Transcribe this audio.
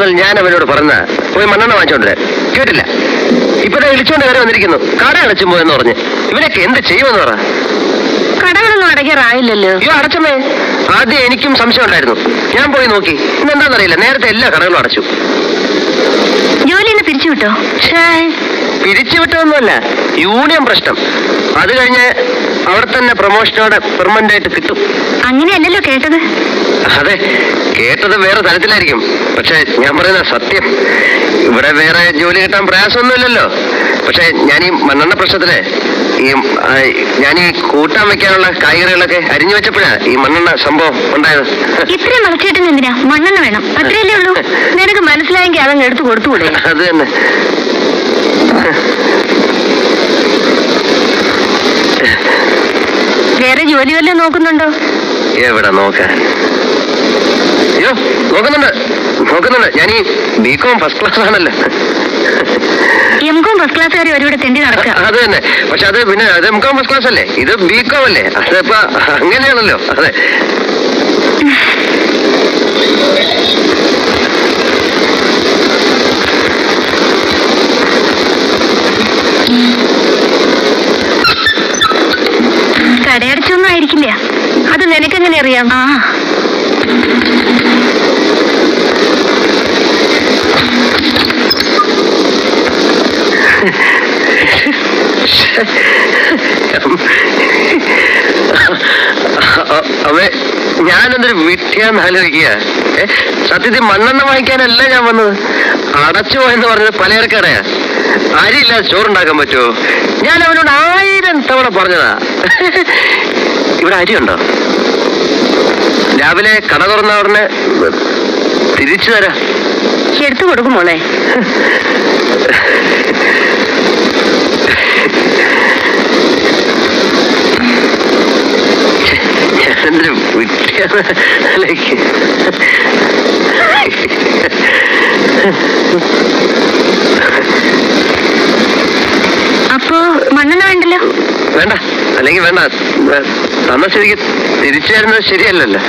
മുതൽ ഞാൻ അവനോട് പറഞ്ഞ പോയി മണ്ണെണ്ണ വാങ്ങിച്ചോണ്ടേ കേട്ടില്ല. ഇപ്പഴേ വിളിച്ചോണ്ട് കയറി വന്നിരിക്കുന്നു. കട അടച്ചും പോയെന്ന് പറഞ്ഞ്. ഇവനൊക്കെ എന്ത് ചെയ്യുമെന്ന് പറ. കടകളൊന്നും അടയ്ക്കാറായില്ലല്ലോ. അയ്യോ അടച്ചമ്മേ, ആദ്യം എനിക്കും സംശയം ഉണ്ടായിരുന്നു. ഞാൻ പോയി നോക്കി. ഇന്നെന്താണെന്നറിയില്ല, നേരത്തെ എല്ലാ കടകളും അടച്ചു. ജോലിന്ന് പിരിച്ചുവിട്ടോ? പിരിച്ചുവിട്ടതൊന്നുമല്ല, യൂണിയൻ പ്രശ്നം. അത് കഴിഞ്ഞ് അവിടെ തന്നെ പ്രൊമോഷനോടെ പെർമനന്റ് ആയിട്ട് കിട്ടും. അങ്ങനെയല്ലല്ലോ കേട്ടത്. അതെ, കേട്ടത് വേറെ തരത്തിലായിരിക്കും. പക്ഷെ ഞാൻ പറയുന്ന സത്യം. ഇവിടെ വേറെ ജോലി കിട്ടാൻ പ്രയാസമൊന്നുമില്ലല്ലോ. പക്ഷെ ഞാൻ ഈ മണ്ണെണ്ണ പ്രശ്നത്തില് ഞാൻ ഈ കൂട്ടാൻ വെക്കാനുള്ള കായ്കറികളൊക്കെ അരിഞ്ഞു വെച്ചപ്പോഴാ ഈ മണ്ണെണ്ണ സംഭവം ഉണ്ടായത്. ഇത്രയും വളച്ചേട്ടൻ എന്തിനാ? മണ്ണെണ്ണ വേണം, അത്രയല്ലേ ഉള്ളൂ. നിനക്ക് മനസ്സിലായെങ്കിൽ അതങ്ങ് എടുത്തു കൊടുത്തുകൂടെ? അത് തന്നെ. വേറെ ജോലി വല്ലതും നോക്കുന്നുണ്ടോ? എവിടെ നോക്കാൻ? അയ്യോ നോക്കുന്നുണ്ട്. ഞാൻ ഈ ബികോം ഫസ്റ്റ് ക്ലാസ് ആണല്ലോ. എംകോം ഫസ്റ്റ് ക്ലാസ്സുകാർ ഒരുവിടെ തെണ്ടി നടക്കുക. അത് തന്നെ. പക്ഷെ അത് പിന്നെ അത് എംകോം ഫസ്റ്റ് ക്ലാസ് അല്ലേ, ഇത് ബികോം അല്ലേ. അതിപ്പോ അങ്ങനെയാണല്ലോ. അതെ. കടയടച്ചൊന്നും ആയിരിക്കില്ല. അത് നിനക്കെങ്ങനെ അറിയാം? അവേ, ഞാനെന്തൊരു വിട്ടിയാന്ന് ആലോചിക്കുക. സത്യത്തിൽ മണ്ണെണ്ണ വാങ്ങിക്കാനല്ല ഞാൻ വന്നത്. അടച്ചു പോയെന്ന് പറഞ്ഞത് പലചരക്കടയാ. അരിയില്ലാതെ ചോറുണ്ടാക്കാൻ പറ്റുമോ? ഞാൻ അവനോട് 1000 തവണ പറഞ്ഞതാ. ഇവിടെ അരിയുണ്ടോ? രാവിലെ കട തുറന്ന ഉടനെ തിരിച്ചു തരാം. എടുത്തു കൊടുക്കും മോളെ. ഞാനെന്തൊരു വിട്ടിയാന്ന് ആലോചിക്കുക. അപ്പോ മണ്ണെണ്ണ വേണ്ടല്ലോ? വേണ്ട, അല്ലെങ്കിൽ വേണ്ട. തന്ന സ്ഥിതിക്ക് തിരിച്ചു തരുന്നത് ശരിയല്ലല്ലോ.